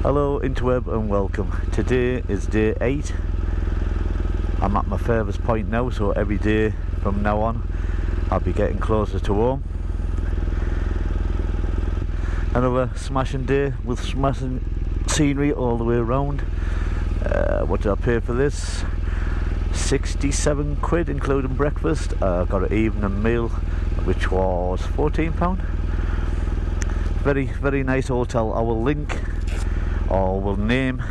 Hello interweb and welcome. Today is day 8. I'm at my furthest point now, so every day from now on I'll be getting closer to home. Another smashing day with smashing scenery all the way around. What did I pay for this? 67 quid including breakfast. Got an evening meal which was £14. Very nice hotel. I will link or will name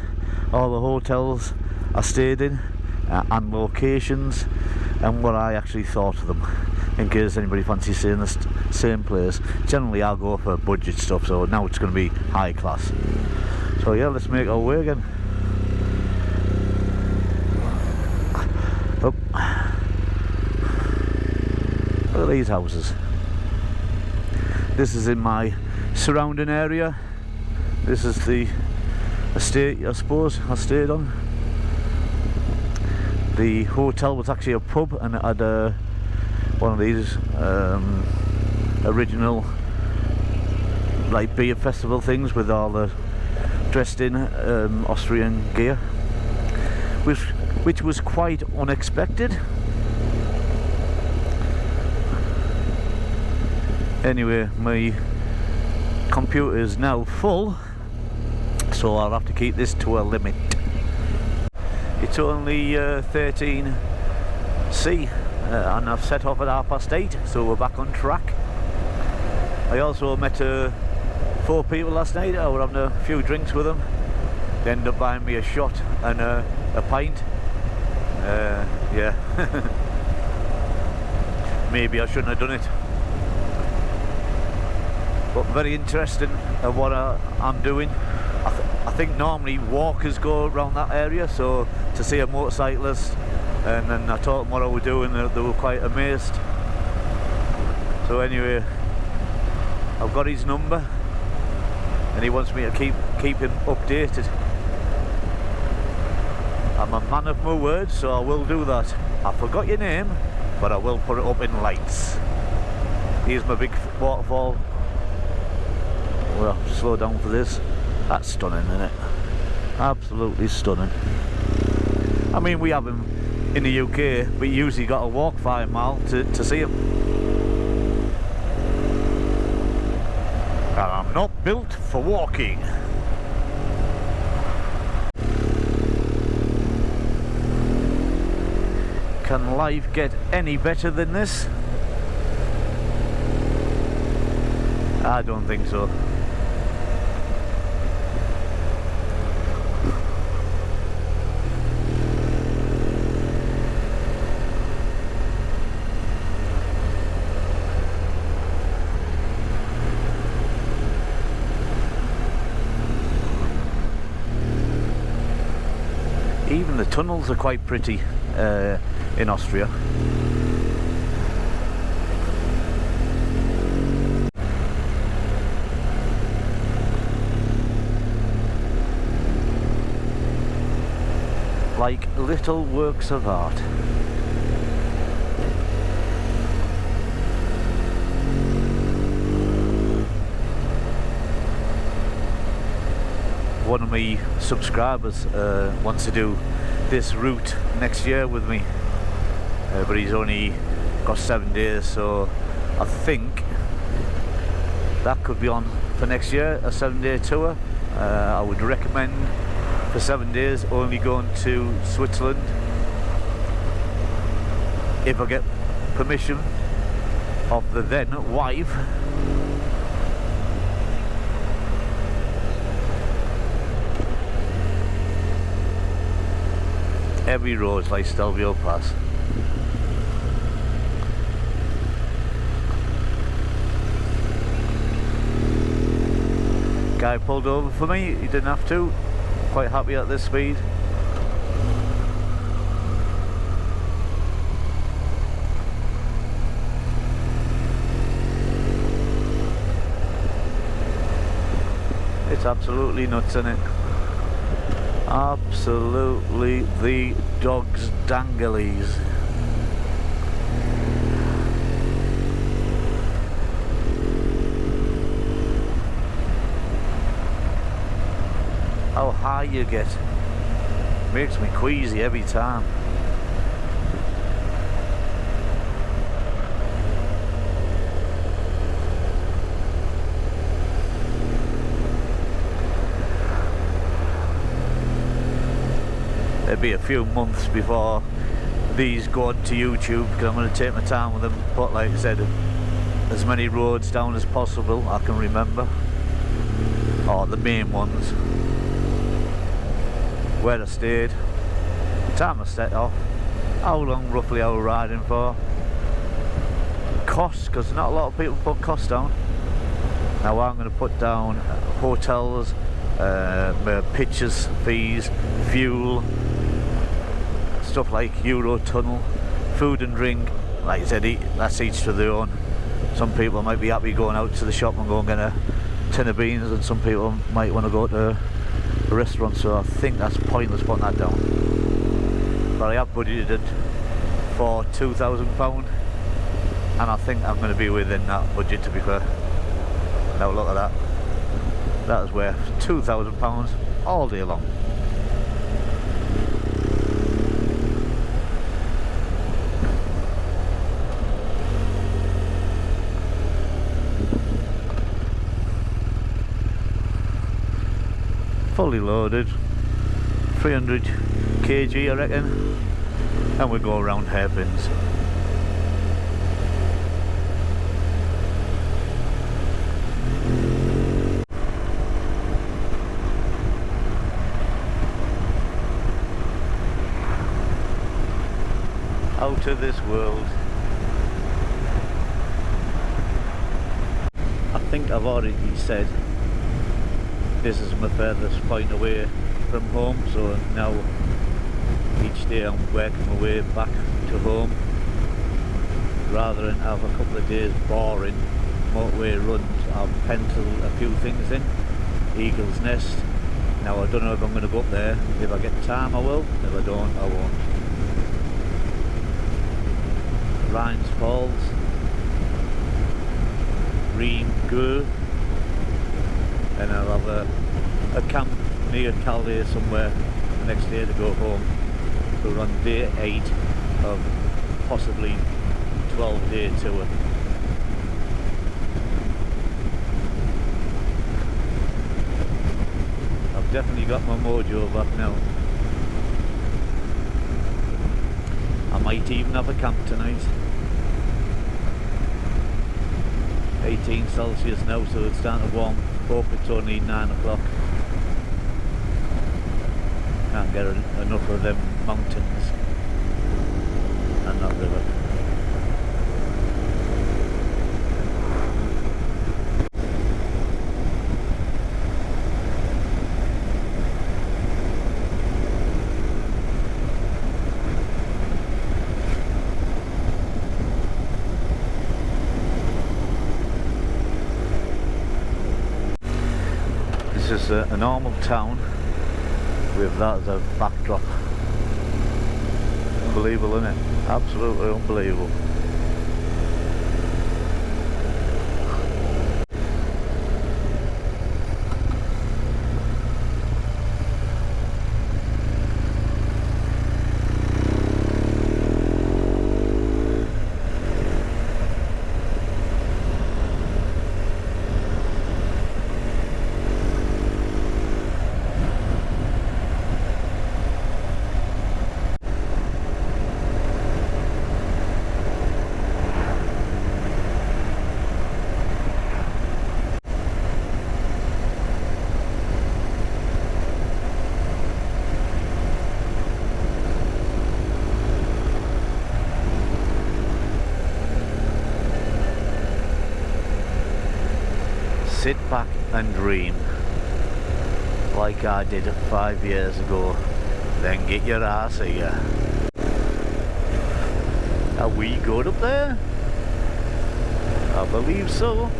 all the hotels I stayed in and locations and what I actually thought of them, in case anybody fancies staying in the same place. Generally I'll go for budget stuff, so now it's going to be high class. So yeah, let's make our way again. Up. Look at these houses. This is in my surrounding area. This is the estate, I suppose, I stayed on. The hotel was actually a pub and it had one of these original like beer festival things with all the dressed in Austrian gear, which was quite unexpected. Anyway, my computer is now full, so I'll have to keep this to a limit. It's only 13C and I've set off at 8:30, so we're back on track. I also met 4 people last night. I was having a few drinks with them. They ended up buying me a shot and a pint. Yeah. Maybe I shouldn't have done it. But very interesting at what I'm doing. I think normally walkers go around that area, so to see a motorcyclist, and then I told them what I was doing, they were quite amazed. So anyway, I've got his number and he wants me to keep him updated. I'm a man of my word, so I will do that. I forgot your name, but I will put it up in lights. Here's my big waterfall. Well, slow down for this. That's stunning, isn't it? Absolutely stunning. I mean, we have them in the UK, but you usually got to walk 5 miles to see them. And I'm not built for walking. Can life get any better than this? I don't think so. Even the tunnels are quite pretty in Austria. Like little works of art. One of my subscribers wants to do this route next year with me, but he's only got 7 days, so I think that could be on for next year, a 7-day tour. I would recommend for 7 days only going to Switzerland if I get permission of the then wife. Every road's like STELVIO Pass. Guy pulled over for me, he didn't have to. Quite happy at this speed. It's absolutely nuts, isn't it? Absolutely the dog's danglies. high you get. Makes me queasy every time. It'll be a few months before these go onto YouTube, because I'm going to take my time with them, but like I said, as many roads down as possible I can remember, or the main ones, where I stayed, the time I set off, how long roughly I was riding for, costs, because not a lot of people put costs down. Now I'm going to put down hotels, pitches, fees, fuel, stuff like Eurotunnel, food and drink. Like I said, that's each to their own. Some people might be happy going out to the shop and go and get a tin of beans, and some people might want to go to a restaurant, so I think that's pointless putting that down. But I have budgeted for £2,000, and I think I'm going to be within that budget, to be fair. Now look at that. That is worth £2,000 all day long. Fully loaded, 300 kg I reckon, and we go around hairpins. Out of this world. I think I've already said this is my furthest point away from home, so now each day I'm working my way back to home, rather than have a couple of days boring motorway runs. I've penciled a few things in. Eagle's Nest. Now I don't know if I'm going to go up there. If I get time I will, if I don't I won't. Waterfalls, GUEUX, and I'll have a camp near Calais somewhere the next day to go home. So we're on day 8 of possibly 12-day tour. I've definitely got my mojo back now. I might even have a camp tonight. 18 Celsius now, so it's starting to warm. Hope it's only 9 o'clock. Can't get enough of them mountains and that river. This is a normal town with that as a backdrop. Unbelievable, isn't it? Absolutely unbelievable. Sit back and dream, like I did 5 years ago, then get your ass here. Are we good up there? I believe so.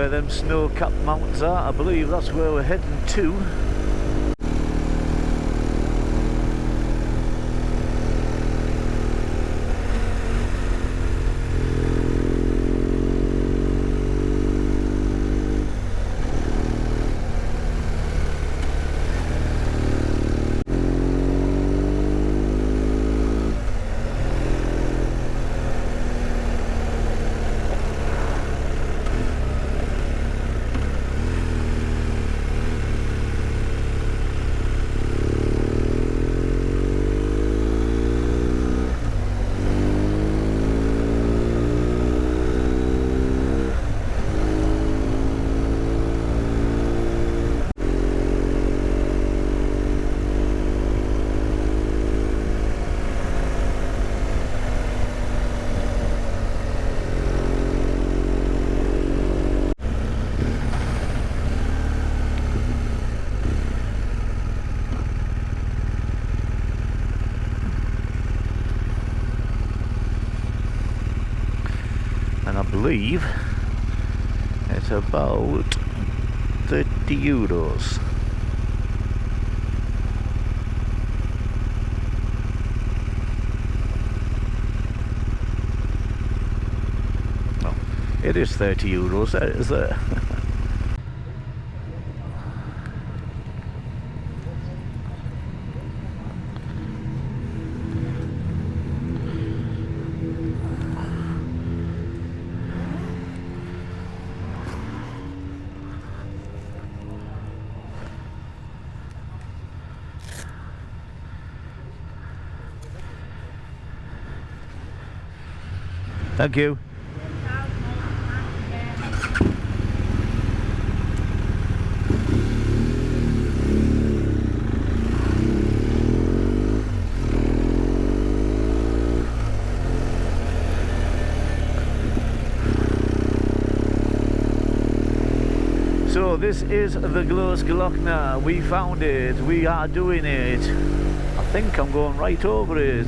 where them snow-capped mountains are. I believe that's where we're heading to. I believe it's about 30 euros. No, it is 30 euros, that is it. Thank you. So this is the Grossglockner. We found it. We are doing it. I think I'm going right over it.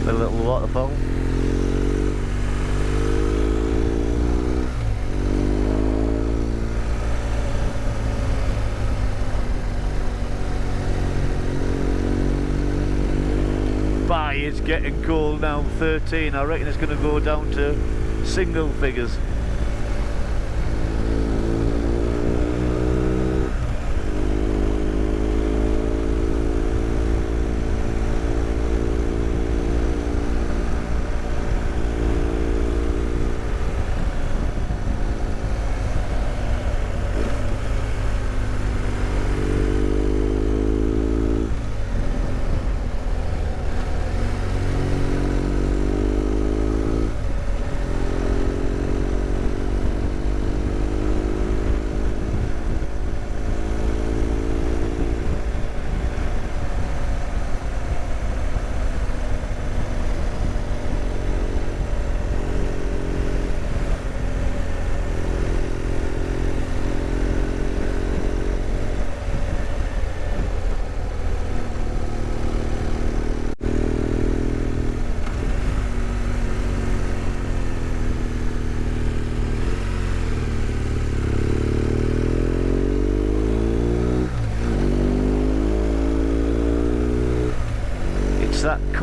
The little waterfall. Bye, it's getting cold now, 13. I reckon it's going to go down to single figures.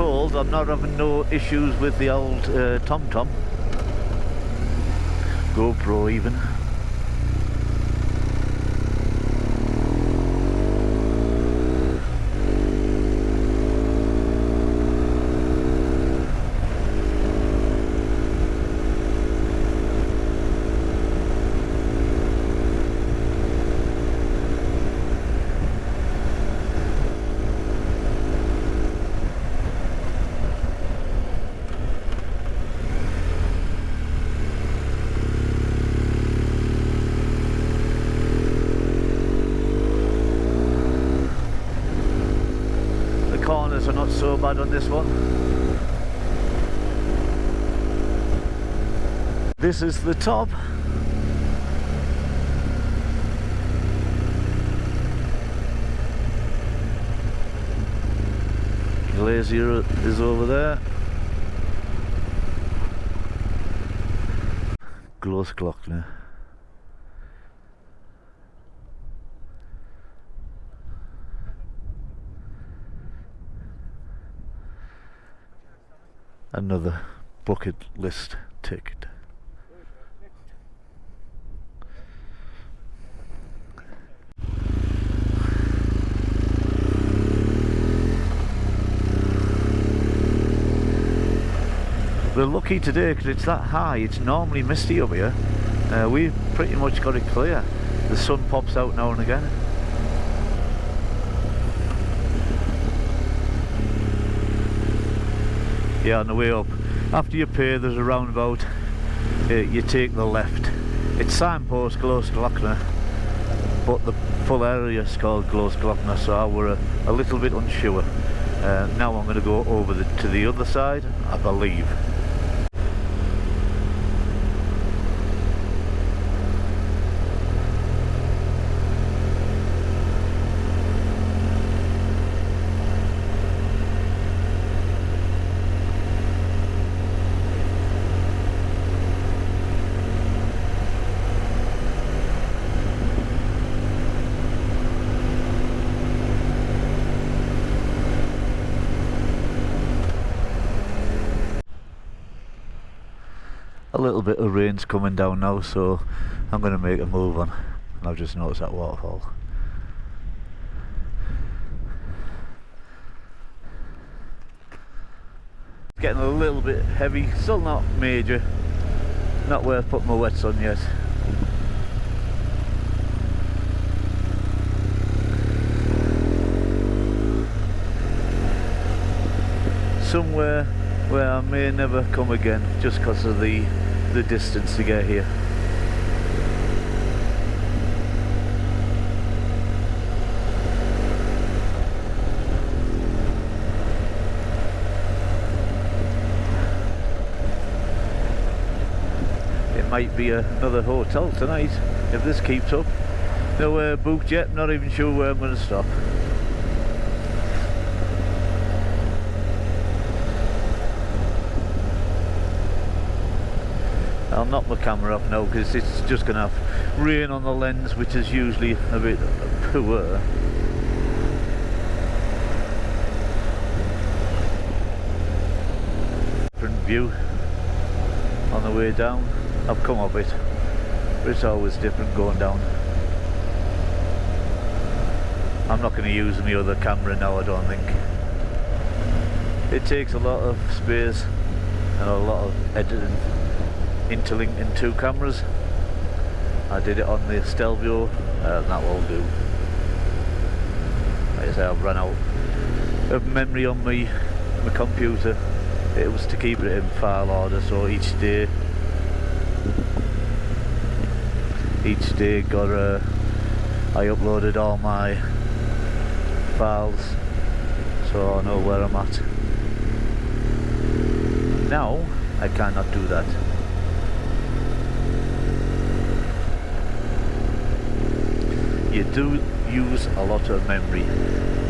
cold, I'm not having no issues with the old TomTom. GoPro even. Corners are not so bad on this one. This is the top. Glacier is over there. Grossglockner. Another bucket list ticket. We're lucky today because it's that high. It's normally misty up here. We've pretty much got it clear. The sun pops out now and again. Yeah, on the way up, after you pay, there's a roundabout. You take the left. It's signpost Grossglockner, but the full area is called Grossglockner, so I were a little bit unsure. Now I'm going to go over to the other side, I believe. A little bit of rain's coming down now, so I'm going to make a move on. And I've just noticed that waterfall. It's getting a little bit heavy, still not major. Not worth putting my wets on yet. Somewhere where I may never come again, just because of the distance to get here. It might be another hotel tonight if this keeps up. Nowhere booked yet, not even sure where I'm going to stop. I'll knock my camera off now because it's just going to have rain on the lens, which is usually a bit poor. Different view on the way down. I've come up it, but it's always different going down. I'm not going to use my other camera now, I don't think. It takes a lot of space and a lot of editing. Interlinking two cameras. I did it on the STELVIO, and that will do. Like I say, I've run out of memory on my computer. It was to keep it in file order, so each day got I uploaded all my files, so I know where I'm at. Now I cannot do that. You do use a lot of memory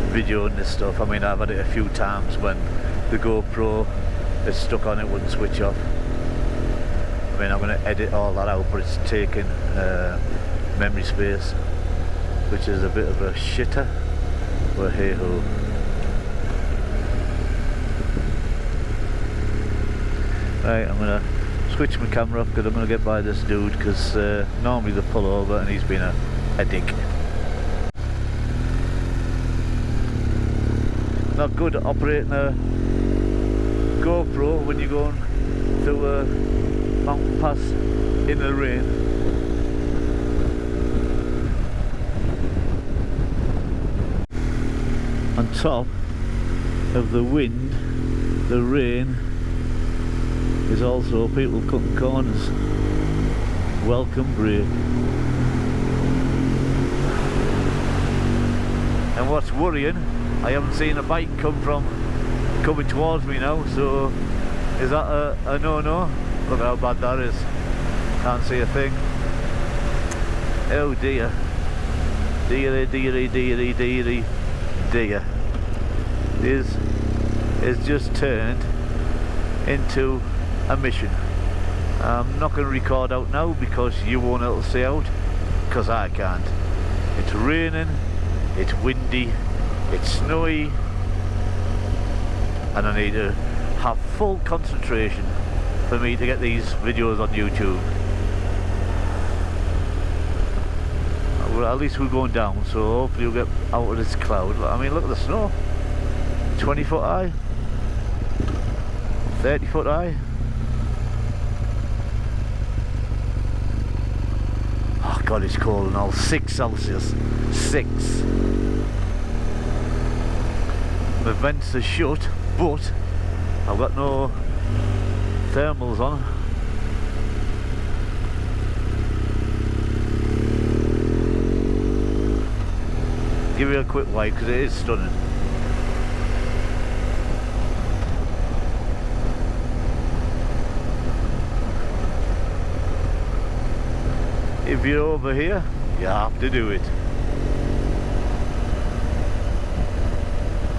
videoing this stuff. I mean, I've had it a few times when the GoPro is stuck on, it wouldn't switch off. I mean, I'm going to edit all that out, but it's taking memory space, which is a bit of a shitter, but hey ho. Right, I'm gonna switch my camera off because I'm gonna get by this dude, because normally they pull over and he's been a dick. Not good operating a GoPro when you're going through a mountain pass in the rain. On top of the wind, the rain is also people cutting corners. Welcome break. And what's worrying, I haven't seen a bike coming towards me now, so is that a no-no? Look how bad that is. Can't see a thing. Oh dear. Dearie, dearie, dearie, dearie, dear. This is just turned into a mission. I'm not going to record out now because you won't be able to see out, because I can't. It's raining, it's windy, it's snowy, and I need to have full concentration for me to get these videos on YouTube. Well, at least we're going down, so hopefully we'll get out of this cloud. I mean, look at the snow. 20 foot high, 30 foot high. Oh God, it's cold and all. 6 Celsius. 6. The vents are shut, but I've got no thermals on. Give you a quick wipe because it is stunning. If you're over here, you have to do it.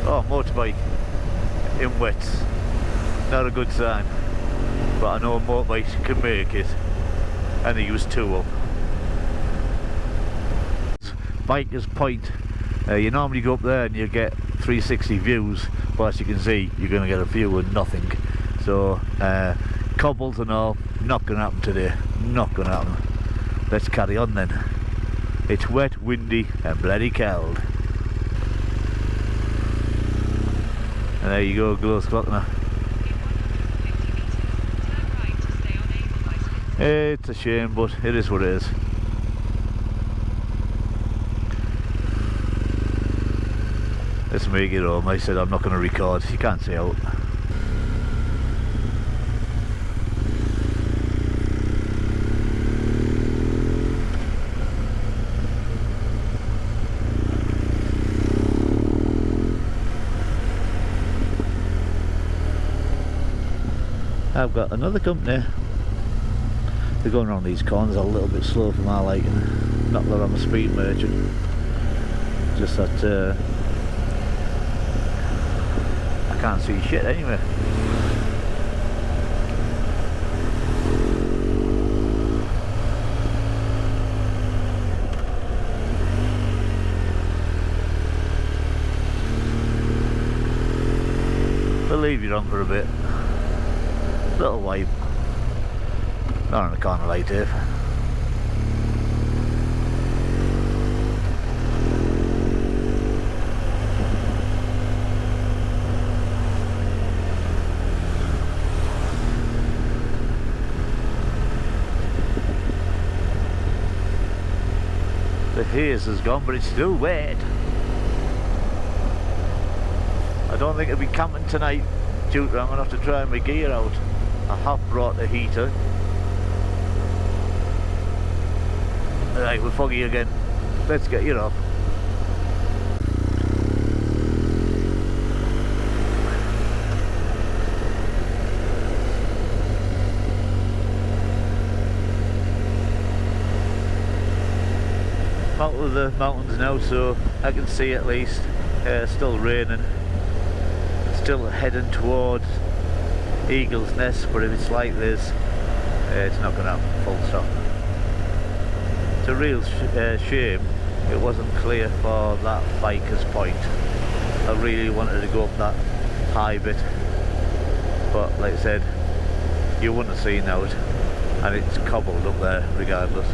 Oh, motorbike in wets. Not a good sign. But I know motorbikes can make it. And they use 2 up. Biker's Point. You normally go up there and you get 360 views. But as you can see, you're going to get a view of nothing. So, cobbles and all, not going to happen today. Not going to happen. Let's carry on then. It's wet, windy and bloody cold. And there you go, Grossglockner. It's a shame, but it is what it is. Let's make it home. I said I'm not going to record. You can't see out. I've got another company. They're going around these corners a little bit slow for my liking. Not that I'm a speed merchant, just that I can't see shit anyway. We'll leave you on for a bit. Little wipe. Not on the corner light here. The haze is gone, but it's still wet. I don't think I'll be camping tonight due to I'm going to have to try my gear out. I have brought the heater. Right, we're foggy again. Let's get you off. Out of the mountains now, so I can see at least. Still raining. Still heading towards Eagle's Nest, but if it's like this, it's not going to happen. Full stop. It's a real shame it wasn't clear for that Biker's Point. I really wanted to go up that high bit, but like I said, you wouldn't have seen out, and it's cobbled up there regardless.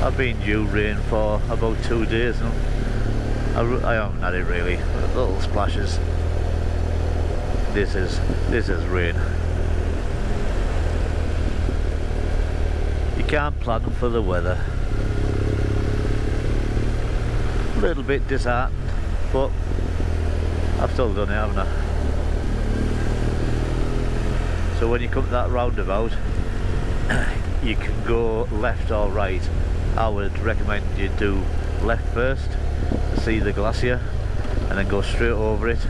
I've been due rain for about 2 days now. I haven't had it really, little splashes. This is rain. You can't plan for the weather. A little bit disheartened, but I've still done it, haven't I? So when you come to that roundabout, you can go left or right. I would recommend you do left first to see the glacier, and then go straight over it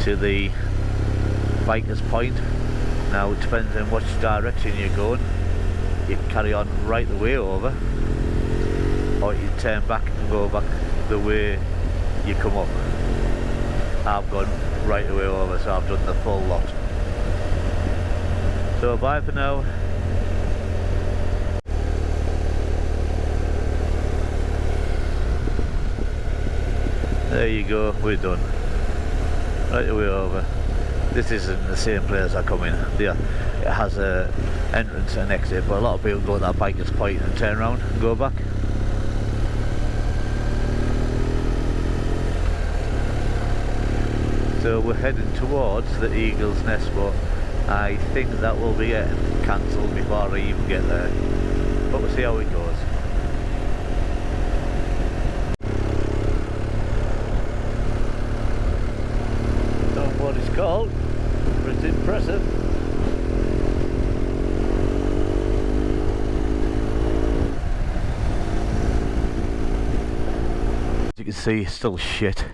to the biker's point. Now it depends on which direction you're going. You can carry on right the way over, or you can turn back and go back the way you come up. I've gone right the way over, so I've done the full lot. So bye for now. There you go, we're done. Right the way over. This isn't the same place I come in. Yeah, it has a entrance and exit, but a lot of people go to that biker's point and turn around and go back. So we're heading towards the Eagle's Nest, but I think that will be getting cancelled before I even get there. But we'll see how it goes. Don't know what it's called, but it's impressive. As you can see, it's still shit.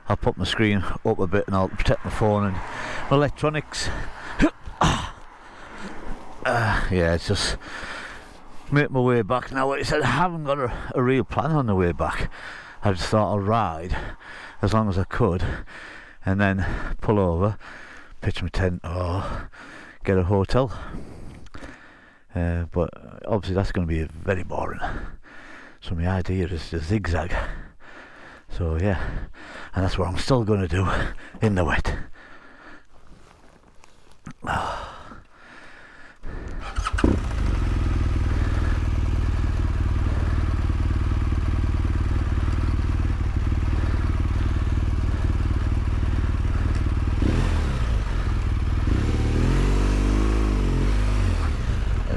I'll put my screen up a bit and I'll protect my phone and my electronics. Yeah, it's just make my way back. Now, like I said, I haven't got a real plan on the way back. I just thought I'd ride as long as I could and then pull over, pitch my tent or get a hotel. But obviously that's going to be very boring. So my idea is to zigzag. So yeah, and that's what I'm still going to do in the wet.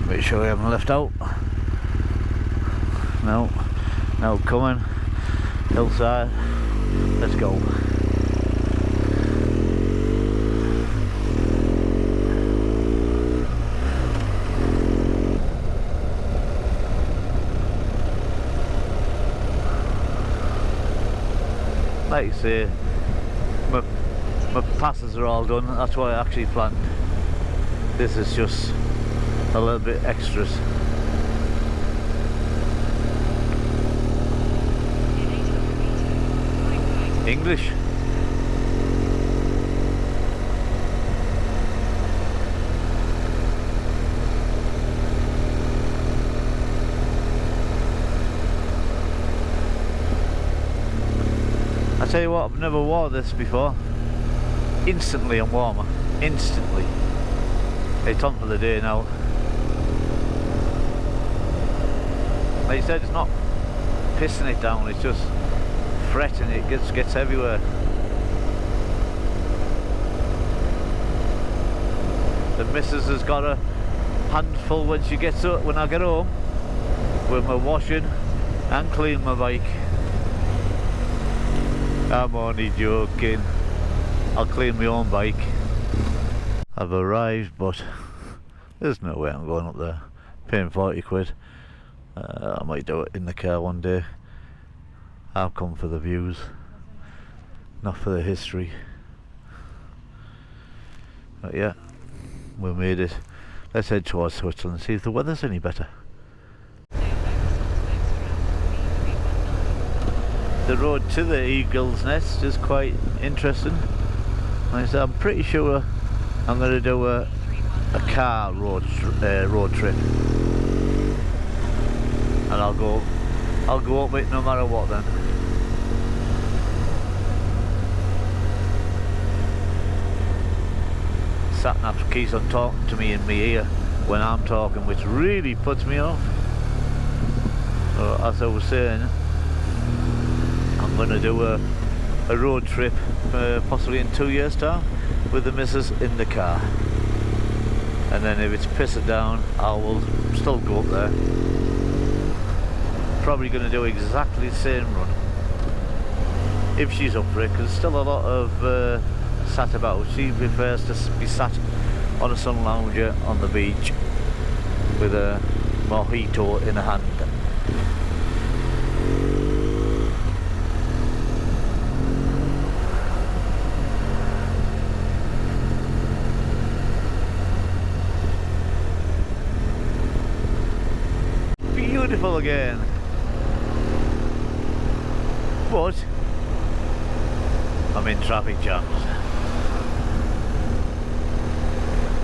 Make sure we haven't left out. No, coming. Hillside, let's go. Like you say, my passes are all done. That's what I actually planned. This is just a little bit extras. English. I tell you what, I've never worn this before. Instantly I'm warmer. Instantly. It's on for the day now. Like you said, it's not pissing it down, it's just fretting it, gets everywhere. The missus has got a handful when she gets up, when I get home, with my washing and clean my bike. I'm only joking. I'll clean my own bike. I've arrived, but there's no way I'm going up there. Paying 40 quid. I might do it in the car one day. I've come for the views, not for the history. But yeah, we made it. Let's head towards Switzerland and see if the weather's any better. The road to the Eagle's Nest is quite interesting. Like I said, I'm pretty sure I'm going to do a car road trip, and I'll go up it no matter what then. sat-nav keeps on talking to me in my ear when I'm talking, which really puts me off. So as I was saying, I'm going to do a road trip possibly in 2 years time with the missus in the car, and then if it's pissing down I will still go up there. Probably going to do exactly the same run if she's up for it, because there's still a lot of sat about. She prefers to be sat on a sun lounger on the beach with a mojito in her hand. Beautiful again, but I'm in traffic jams.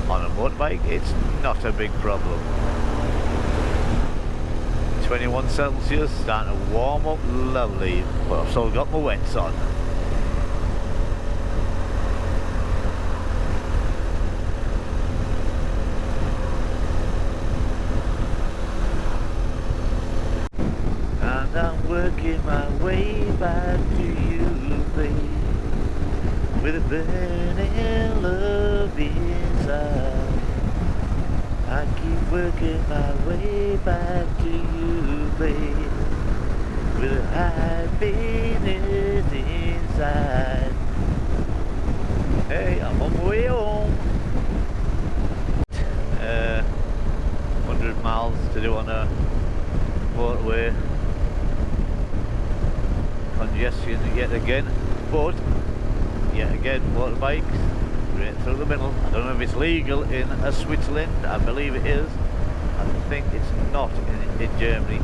On a motorbike it's not a big problem. 21 Celsius, starting to warm up lovely, but I've still got my wets on. And I'm working my way back to you, babe, with a burning love inside. I keep working my way back to you, babe, with a happiness inside. Hey, I'm on my way home. 100 miles to do on a motorway. Congestion yet again, but yet again motorbikes right through the middle. I don't know if it's legal in Switzerland. I believe it is. I think it's not in Germany.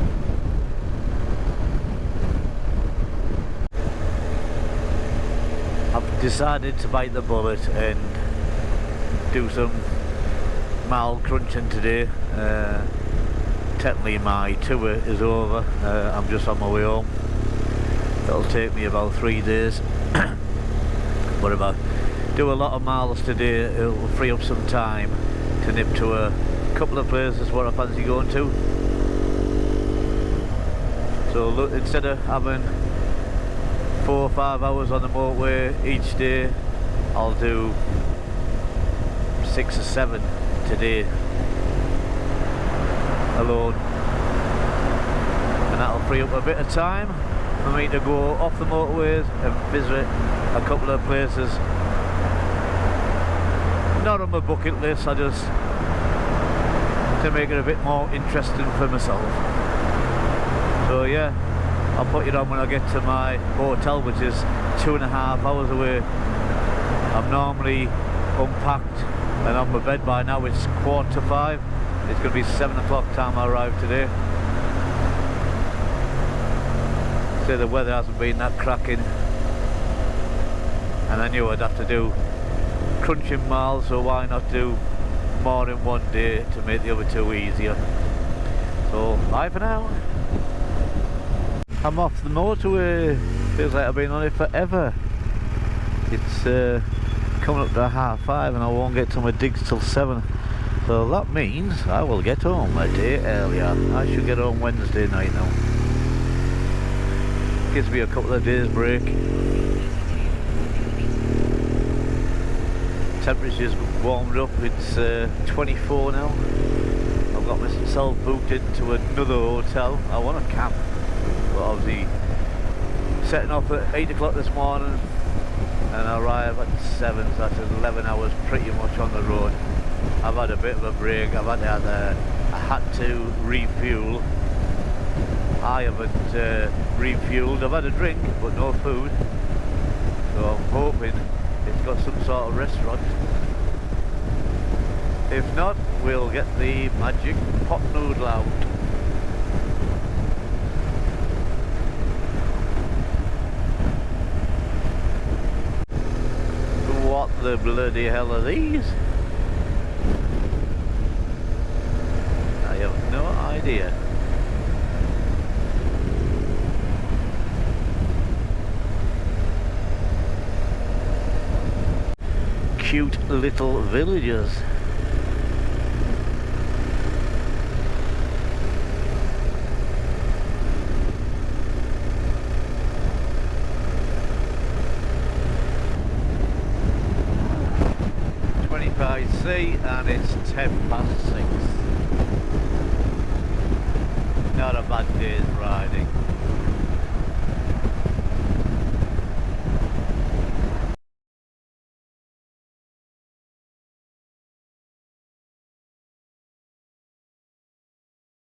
I've decided to bite the bullet and do some mile crunching today. Technically my tour is over. I'm just on my way home. It'll take me about 3 days. But if I do a lot of miles today, it'll free up some time to nip to a couple of places where I fancy going to. So look, instead of having 4 or 5 hours on the motorway each day, I'll do 6 or 7 today alone, and that'll free up a bit of time for me to go off the motorways and visit a couple of places not on my bucket list. I just to make it a bit more interesting for myself. So yeah, I'll put it on when I get to my hotel, which is 2.5 hours away. I'm normally unpacked and on my bed by now. It's 4:45. It's going to be 7 o'clock time I arrive today. So the weather hasn't been that cracking, and I knew I'd have to do crunching miles, so why not do more in one day to make the other 2 easier. So bye for now. I'm off the motorway. Feels like I've been on it forever. It's coming up to 5:30 and I won't get to my digs till 7. So that means I will get home a day earlier. I should get home Wednesday night now. Gives me a couple of days break. Temperature's warmed up. It's 24 now. I've got myself booked into another hotel. I want a camp, but obviously setting off at 8 o'clock this morning and I arrive at 7, so that's 11 hours pretty much on the road. I've had a bit of a break. I had to refuel. I haven't refueled. I've had a drink but no food, so I'm hoping it's got some sort of restaurant. If not, we'll get the magic pot noodle out. What the bloody hell are these? I have no idea. cute little villages. And it's 6:10. Not a bad day's riding.